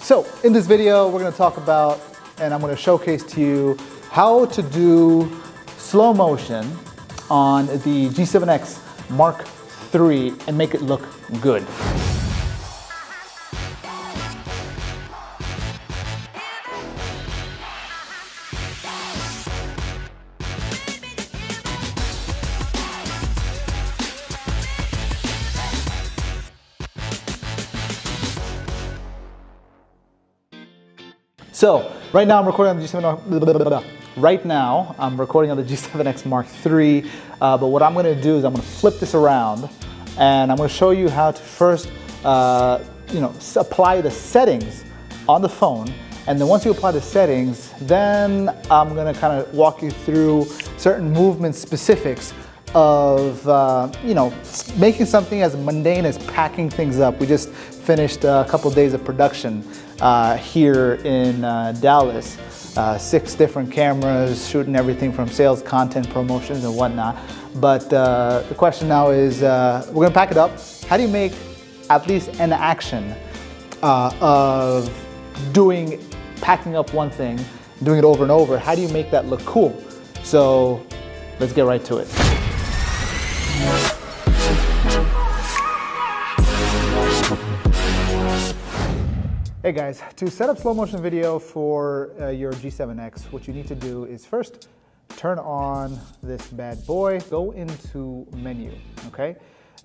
So in this video, we're going to talk about, and I'm going to showcase to you how to do slow motion on the G7X Mark III and make it look good. So right now I'm recording on the G7X. Right now I'm recording on the G7X Mark III. But what I'm going to do is I'm going to flip this around, and I'm going to show you how to first, apply the settings on the phone. And then once you apply the settings, then I'm going to kind of walk you through certain movement specifics of making something as mundane as packing things up. We just finished a couple of days of production here in Dallas. 6 different cameras, shooting everything from sales, content, promotions, and whatnot. But the question now is, we're gonna pack it up. How do you make at least an action of packing up one thing, doing it over and over? How do you make that look cool? So let's get right to it. Hey guys, to set up slow motion video for your G7X, what you need to do is first turn on this bad boy, go into menu, okay?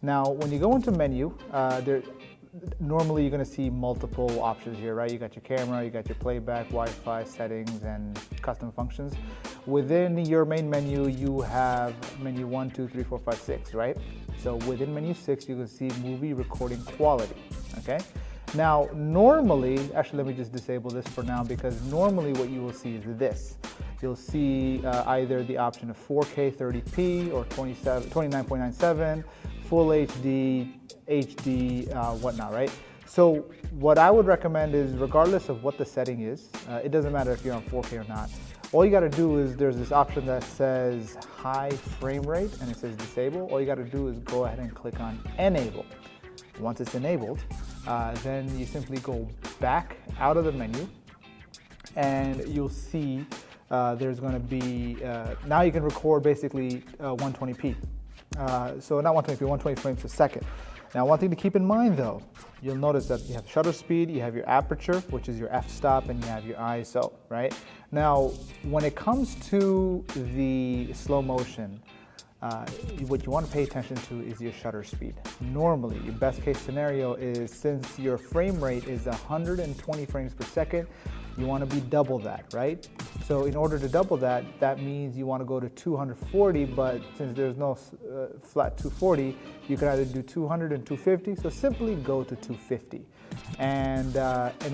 Now, when you go into menu, normally you're gonna see multiple options here, right? You got your camera, you got your playback, Wi-Fi settings, and custom functions. Within your main menu, you have menu 1, 2, 3, 4, 5, 6, right? So within menu 6, you can see movie recording quality, okay? Now, normally, actually let me just disable this for now, because normally what you will see is this. You'll see either the option of 4K 30p or 29.97, full HD, HD, whatnot, right? So what I would recommend is, regardless of what the setting is, it doesn't matter if you're on 4K or not, all you gotta do is, there's this option that says high frame rate and it says disable. All you gotta do is go ahead and click on enable. Once it's enabled, then you simply go back out of the menu, and you'll see there's going to be, now you can record basically 120p. So not 120p, 120 frames a second. Now, one thing to keep in mind though, you'll notice that you have shutter speed, you have your aperture, which is your f-stop, and you have your ISO, right? Now, when it comes to the slow motion, what you want to pay attention to is your shutter speed. Normally, your best case scenario is, since your frame rate is 120 frames per second, you want to be double that, right? So in order to double that, that means you want to go to 240, but since there's no flat 240, you can either do 200 and 250, so simply go to 250. And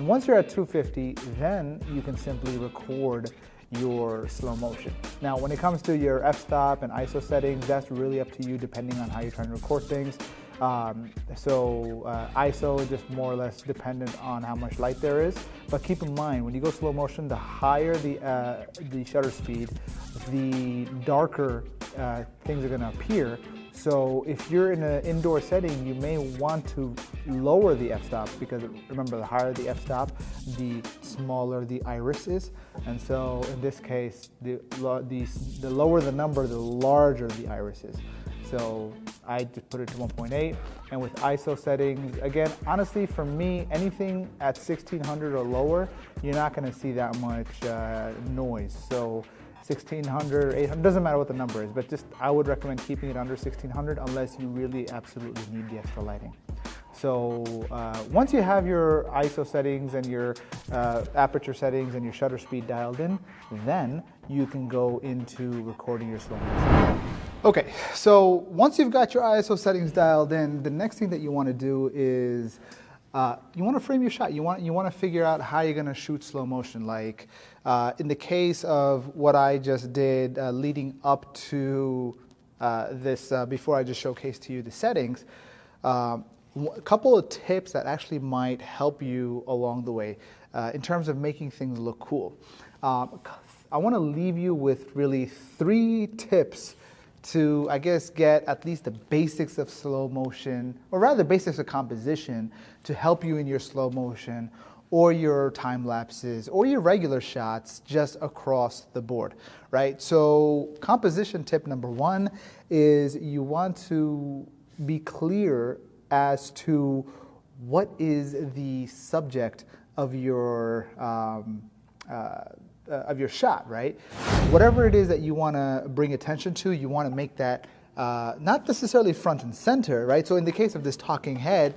once you're at 250, then you can simply record your slow motion. Now, when it comes to your f-stop and ISO settings, that's really up to you depending on how you're trying to record things. ISO is just more or less dependent on how much light there is. But keep in mind, when you go slow motion, the higher the shutter speed, the darker things are going to appear. So if you're in an indoor setting, you may want to lower the f-stop, because remember, the higher the f-stop, the smaller the iris is. And so in this case, the lower the number, the larger the iris is. So I just put it to 1.8. And with ISO settings, again, honestly, for me, anything at 1600 or lower, you're not going to see that much noise. So 1600, 800, doesn't matter what the number is, but just I would recommend keeping it under 1600 unless you really absolutely need the extra lighting. So once you have your ISO settings and your aperture settings and your shutter speed dialed in, then you can go into recording your slow motion. Okay, so once you've got your ISO settings dialed in, the next thing that you want to do is you want to frame your shot. You want to figure out how you're going to shoot slow motion. Like in the case of what I just did leading up to this, before I just showcased to you the settings, a couple of tips that actually might help you along the way in terms of making things look cool. I want to leave you with really 3 tips to, I guess, get at least the basics of slow motion, or rather basics of composition, to help you in your slow motion, or your time lapses or your regular shots just across the board, right? So composition tip number one is you want to be clear as to what is the subject of your shot, right? Whatever it is that you want to bring attention to, you want to make that not necessarily front and center, right? So in the case of this talking head,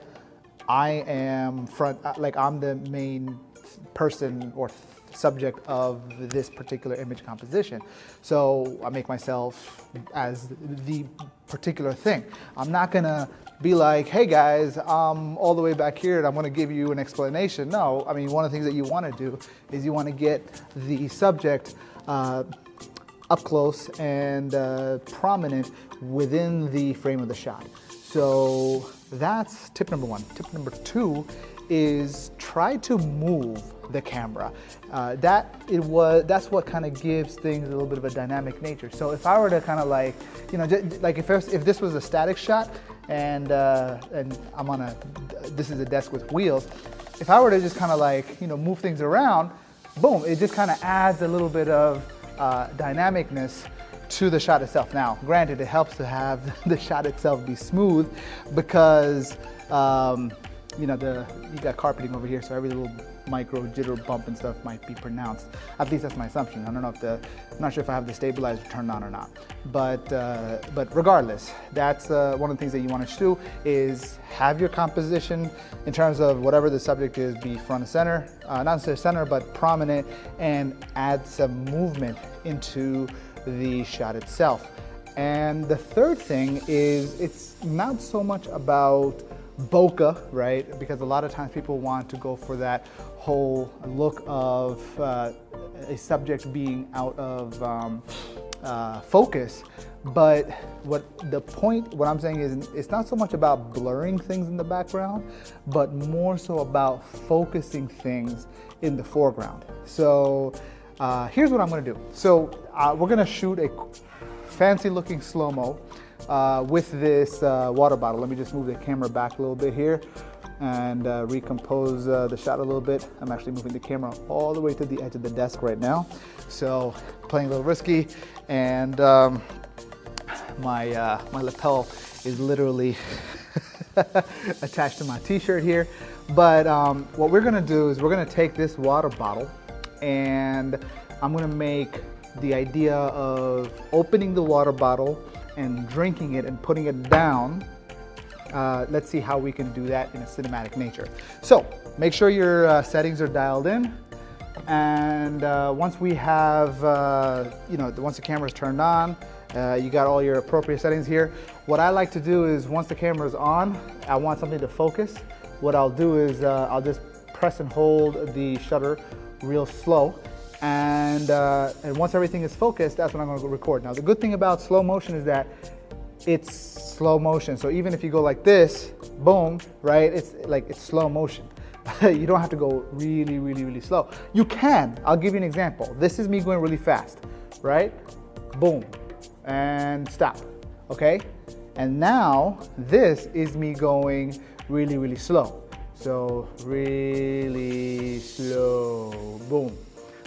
I am like I'm the main person or subject of this particular image composition. So I make myself as the particular thing. I'm not gonna be like, hey guys, I'm all the way back here and I'm gonna give you an explanation. No, I mean, one of the things that you wanna do is you wanna get the subject up close and prominent within the frame of the shot. So that's tip number one. Tip number two is try to move the camera. That's what kind of gives things a little bit of a dynamic nature. So if I were to kind of like, you know, like if this was a static shot and I'm on this is a desk with wheels, if I were to just kind of like, you know, move things around, boom, it just kind of adds a little bit of dynamicness to the shot itself. Now, granted, it helps to have the shot itself be smooth because, you know, you got carpeting over here, so every little micro jitter bump and stuff might be pronounced. At least that's my assumption. I don't know if I'm not sure if I have the stabilizer turned on or not. But regardless, that's one of the things that you want to do is have your composition in terms of whatever the subject is be front and center, not necessarily center, but prominent, and add some movement into the shot itself. And the third thing is it's not so much about bokeh, right? Because a lot of times people want to go for that whole look of a subject being out of focus. But what I'm saying is it's not so much about blurring things in the background, but more so about focusing things in the foreground. So here's what I'm gonna do. So we're gonna shoot a fancy looking slow-mo with this water bottle. Let me just move the camera back a little bit here and recompose the shot a little bit. I'm actually moving the camera all the way to the edge of the desk right now. So playing a little risky, and my lapel is literally attached to my t-shirt here. But what we're gonna do is we're gonna take this water bottle and I'm gonna make the idea of opening the water bottle and drinking it and putting it down. Let's see how we can do that in a cinematic nature. So make sure your settings are dialed in, and once we have, once the camera is turned on, you got all your appropriate settings here. What I like to do is once the camera is on, I want something to focus. What I'll do is I'll just press and hold the shutter real slow. And once everything is focused, that's when I'm going to record. Now, the good thing about slow motion is that it's slow motion. So even if you go like this, boom, right? It's slow motion. You don't have to go really, really, really slow. You can. I'll give you an example. This is me going really fast, right? Boom, and stop, okay? And now this is me going really, really slow. So really slow, boom.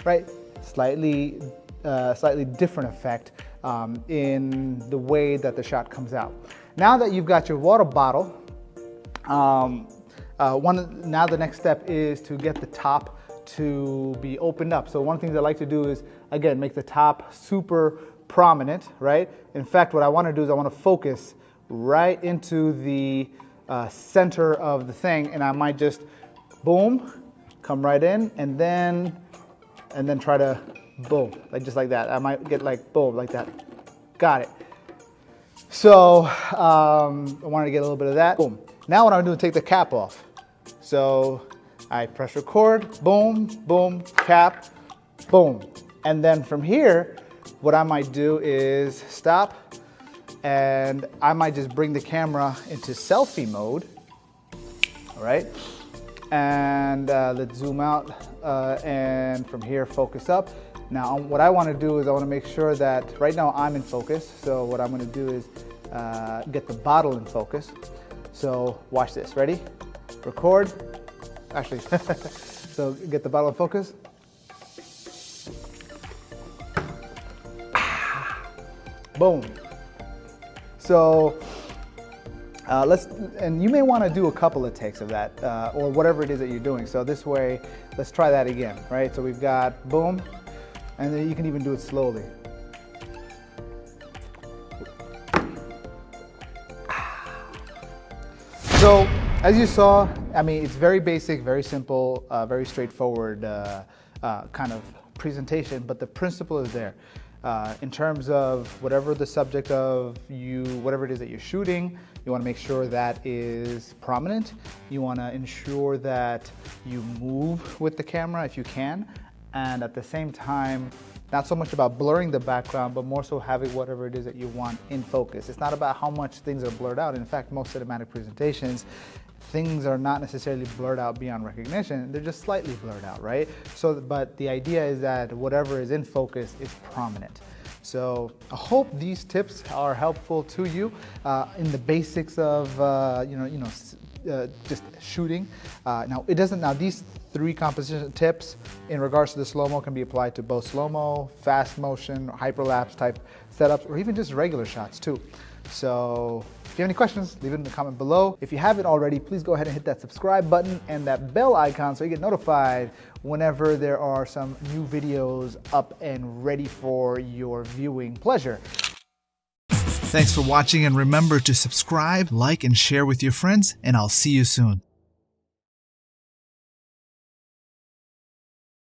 Right, slightly different effect in the way that the shot comes out. Now that you've got your water bottle, now the next step is to get the top to be opened up. So one of the things I like to do is, again, make the top super prominent, right? In fact, what I want to do is I want to focus right into the center of the thing, and I might just, boom, come right in, and then try to boom, just like that. I might get like boom, like that. Got it. So I wanted to get a little bit of that. Boom. Now what I'm doing is take the cap off. So I press record, boom, boom, cap, boom. And then from here, what I might do is stop, and I might just bring the camera into selfie mode, all right? And let's zoom out, and from here, focus up. Now, what I want to do is I want to make sure that right now I'm in focus. So what I'm going to do is get the bottle in focus. So watch this. Ready? Record. Actually, So get the bottle in focus. Boom. So and you may want to do a couple of takes of that or whatever it is that you're doing. So this way, let's try that again, right? So we've got boom, and then you can even do it slowly. So as you saw, I mean, it's very basic, very simple, very straightforward kind of presentation, but the principle is there. In terms of whatever the subject of whatever it is that you're shooting, you want to make sure that is prominent. You want to ensure that you move with the camera if you can, and at the same time, not so much about blurring the background, but more so having whatever it is that you want in focus. It's not about how much things are blurred out. In fact, most cinematic presentations, things are not necessarily blurred out beyond recognition. They're just slightly blurred out, right? So, but the idea is that whatever is in focus is prominent. So I hope these tips are helpful to you in the basics of just shooting. Now these 3 composition tips in regards to the slow-mo can be applied to both slow-mo, fast motion, hyperlapse type setups, or even just regular shots too. So if you have any questions, leave it in the comment below. If you haven't already, please go ahead and hit that subscribe button and that bell icon so you get notified whenever there are some new videos up and ready for your viewing pleasure. Thanks for watching, and remember to subscribe, like, and share with your friends, and I'll see you soon.